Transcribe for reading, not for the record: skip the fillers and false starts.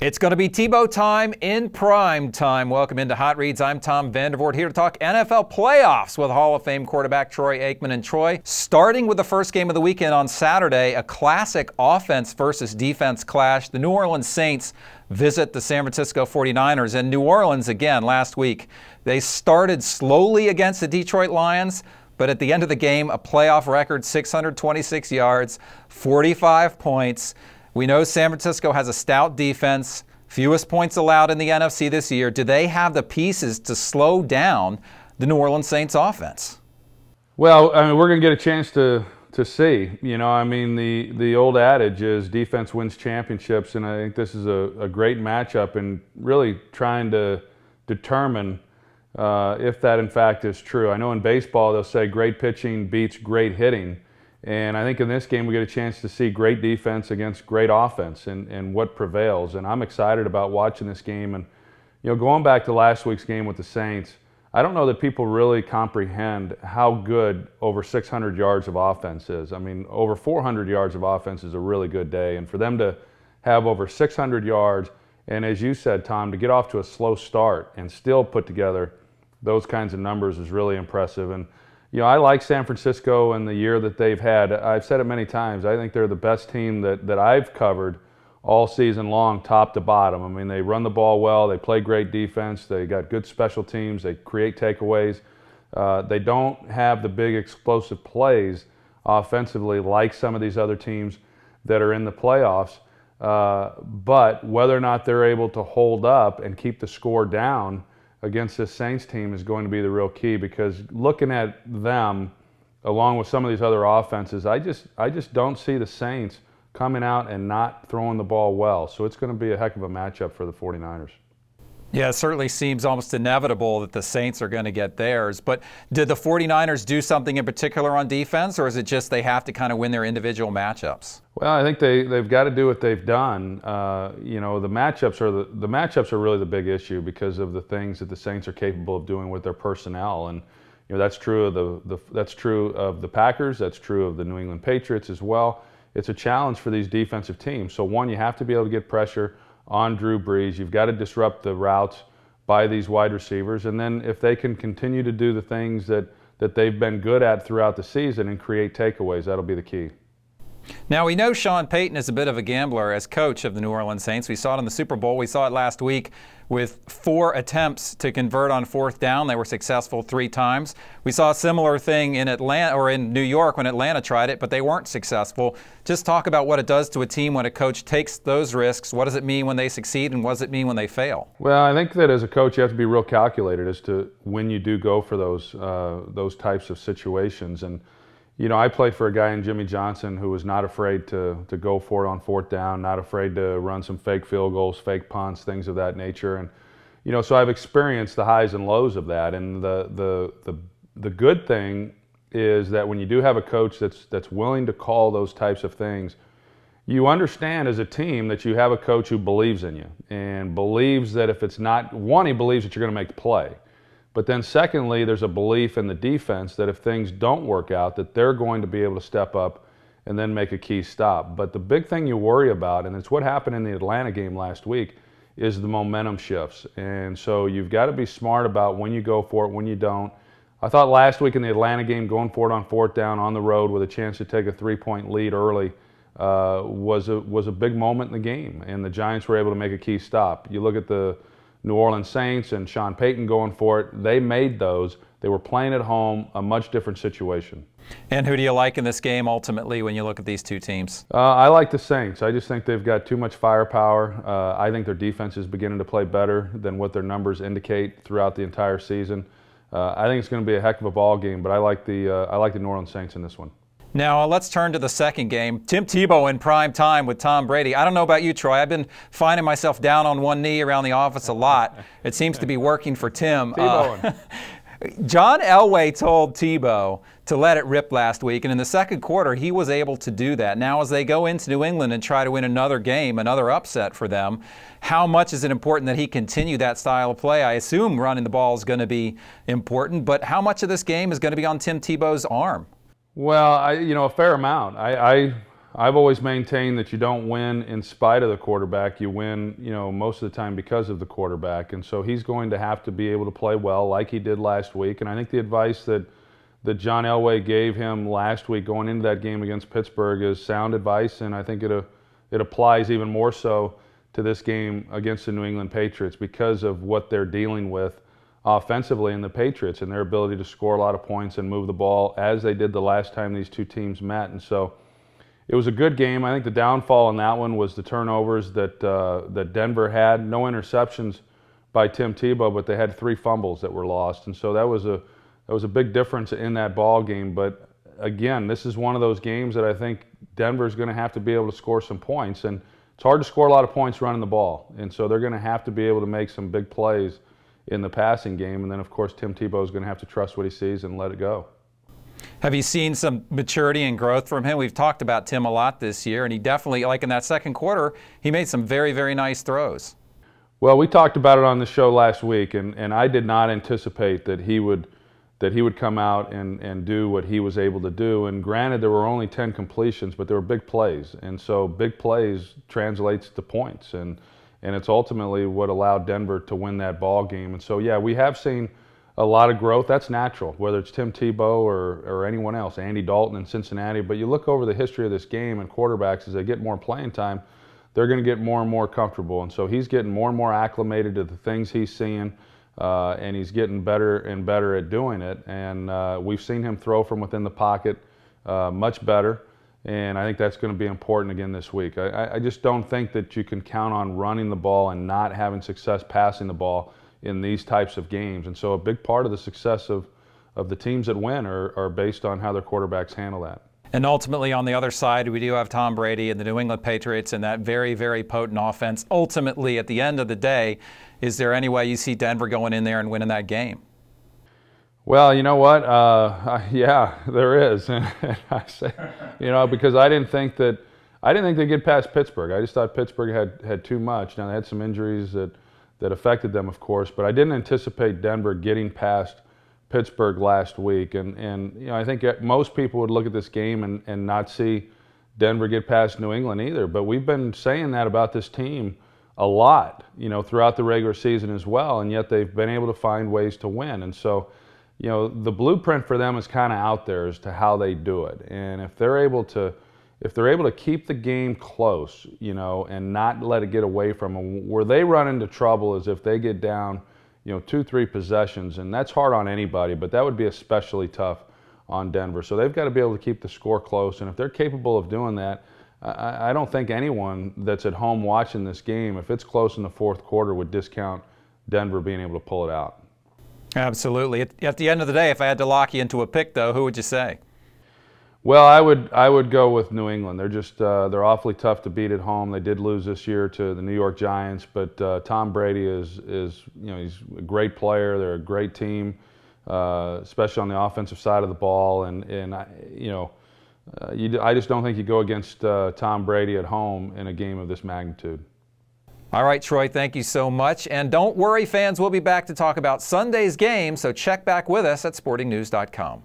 It's going to be Tebow time in prime time. Welcome into Hot Reads. I'm Tom Vandervoort here to talk NFL playoffs with Hall of Fame quarterback Troy Aikman. And Troy, starting with the first game of the weekend on Saturday, a classic offense versus defense clash. The New Orleans Saints visit the San Francisco 49ers. And New Orleans, again, last week, they started slowly against the Detroit Lions, but at the end of the game, a playoff record, 626 yards, 45 points. We know San Francisco has a stout defense, fewest points allowed in the NFC this year. Do they have the pieces to slow down the New Orleans Saints offense? Well, I mean, we're going to get a chance to see. You know, I mean, the old adage is defense wins championships, and I think this is a great matchup and really trying to determine if that in fact is true. I know in baseball they'll say great pitching beats great hitting. And I think in this game we get a chance to see great defense against great offense and what prevails. And I'm excited about watching this game. And, you know, going back to last week's game with the Saints, I don't know that people really comprehend how good over 600 yards of offense is. I mean, over 400 yards of offense is a really good day. And for them to have over 600 yards, and as you said, Tom, to get off to a slow start and still put together those kinds of numbers is really impressive. And you know, I like San Francisco and the year that they've had. I've said it many times. I think they're the best team that I've covered all season long, top to bottom. I mean, they run the ball well. They play great defense. They got good special teams. They create takeaways. They don't have the big explosive plays offensively like some of these other teams that are in the playoffs. But whether or not they're able to hold up and keep the score down against this Saints team is going to be the real key, because looking at them along with some of these other offenses, I just don't see the Saints coming out and not throwing the ball well. So it's going to be a heck of a matchup for the 49ers. Yeah, it certainly seems almost inevitable that the Saints are going to get theirs. But did the 49ers do something in particular on defense, or is it just they have to kind of win their individual matchups? Well, I think they've got to do what they've done. You know, the matchups are really the big issue because of the things that the Saints are capable of doing with their personnel, and you know that's true of that's true of the Packers. That's true of the New England Patriots as well. It's a challenge for these defensive teams. So one, you have to be able to get pressure on Drew Brees. You've got to disrupt the routes by these wide receivers, and then if they can continue to do the things that they've been good at throughout the season and create takeaways, that'll be the key. Now, we know Sean Payton is a bit of a gambler as coach of the New Orleans Saints. We saw it in the Super Bowl. We saw it last week with 4 attempts to convert on 4th down. They were successful 3 times. We saw a similar thing in Atlanta or in New York when Atlanta tried it, but they weren't successful. Just talk about what it does to a team when a coach takes those risks. What does it mean when they succeed, and what does it mean when they fail? Well, I think that as a coach you have to be real calculated as to when you do go for those types of situations. And you know, I played for a guy in Jimmy Johnson who was not afraid to go for it on 4th down, not afraid to run some fake field goals, fake punts, things of that nature. And you know, so I've experienced the highs and lows of that. And the good thing is that when you do have a coach that's willing to call those types of things, you understand as a team that you have a coach who believes in you and believes that if it's not, one, he believes that you're going to make the play. But then secondly, there's a belief in the defense that if things don't work out, that they're going to be able to step up and then make a key stop. But the big thing you worry about, and it's what happened in the Atlanta game last week, is the momentum shifts. And so you've got to be smart about when you go for it, when you don't. I thought last week in the Atlanta game, going for it on 4th down on the road with a chance to take a 3-point lead early was a big moment in the game, and the Giants were able to make a key stop. You look at the New Orleans Saints and Sean Payton going for it, they made those. They were playing at home, a much different situation. And who do you like in this game ultimately when you look at these two teams? I like the Saints. I just think they've got too much firepower. I think their defense is beginning to play better than what their numbers indicate throughout the entire season. I think it's going to be a heck of a ball game, but I like the New Orleans Saints in this one. Now, let's turn to the second game. Tim Tebow in prime time with Tom Brady. I don't know about you, Troy. I've been finding myself down on one knee around the office a lot. It seems to be working for Tim. John Elway told Tebow to let it rip last week, and in the second quarter, he was able to do that. Now, as they go into New England and try to win another game, another upset for them, how much is it important that he continue that style of play? I assume running the ball is going to be important, but how much of this game is going to be on Tim Tebow's arm? Well, you know, a fair amount. I've always maintained that you don't win in spite of the quarterback. You win, most of the time because of the quarterback. And so he's going to have to be able to play well like he did last week. And I think the advice that John Elway gave him last week going into that game against Pittsburgh is sound advice, and I think it applies even more so to this game against the New England Patriots because of what they're dealing with offensively in the Patriots and their ability to score a lot of points and move the ball as they did the last time these two teams met. And so it was a good game. I think the downfall in that one was the turnovers that Denver had. No interceptions by Tim Tebow, but they had 3 fumbles that were lost, and so that was a big difference in that ball game. But again, this is one of those games that I think Denver's going to have to be able to score some points, and it's hard to score a lot of points running the ball, and so they're going to have to be able to make some big plays in the passing game, and then of course Tim Tebow is going to have to trust what he sees and let it go. Have you seen some maturity and growth from him? We've talked about Tim a lot this year, and he definitely, like in that second quarter, he made some very, very nice throws. Well, we talked about it on the show last week, and I did not anticipate that he would come out and do what he was able to do. And granted, there were only 10 completions, but there were big plays, and so big plays translates to points, and it's ultimately what allowed Denver to win that ball game. And so, yeah, we have seen a lot of growth. That's natural, whether it's Tim Tebow or anyone else, Andy Dalton in Cincinnati. But you look over the history of this game, and quarterbacks, as they get more playing time, they're going to get more and more comfortable. And so he's getting more and more acclimated to the things he's seeing, and he's getting better and better at doing it. And we've seen him throw from within the pocket much better. And I think that's going to be important again this week. I just don't think that you can count on running the ball and not having success passing the ball in these types of games. And so a big part of the success of the teams that win are based on how their quarterbacks handle that. And ultimately, on the other side, we do have Tom Brady and the New England Patriots and that very, very potent offense. Ultimately, at the end of the day, is there any way you see Denver going in there and winning that game? Well, you know what? Yeah, there is. And I say, because I didn't think they'd get past Pittsburgh. I just thought Pittsburgh had too much. Now, they had some injuries that affected them, of course, but I didn't anticipate Denver getting past Pittsburgh last week. And I think most people would look at this game and not see Denver get past New England either. But we've been saying that about this team a lot, throughout the regular season as well, and yet they've been able to find ways to win. And so, the blueprint for them is kind of out there as to how they do it. And if they're able to keep the game close, and not let it get away from them, where they run into trouble is if they get down, 2-3 possessions, and that's hard on anybody, but that would be especially tough on Denver. So they've got to be able to keep the score close, and if they're capable of doing that, I don't think anyone that's at home watching this game, if it's close in the fourth quarter, would discount Denver being able to pull it out. Absolutely. At the end of the day, if I had to lock you into a pick, though, who would you say? Well, I would go with New England. They're awfully tough to beat at home. They did lose this year to the New York Giants, but Tom Brady is he's a great player. They're a great team, especially on the offensive side of the ball. And I just don't think you go against Tom Brady at home in a game of this magnitude. All right, Troy, thank you so much. And don't worry, fans, we'll be back to talk about Sunday's game, so check back with us at sportingnews.com.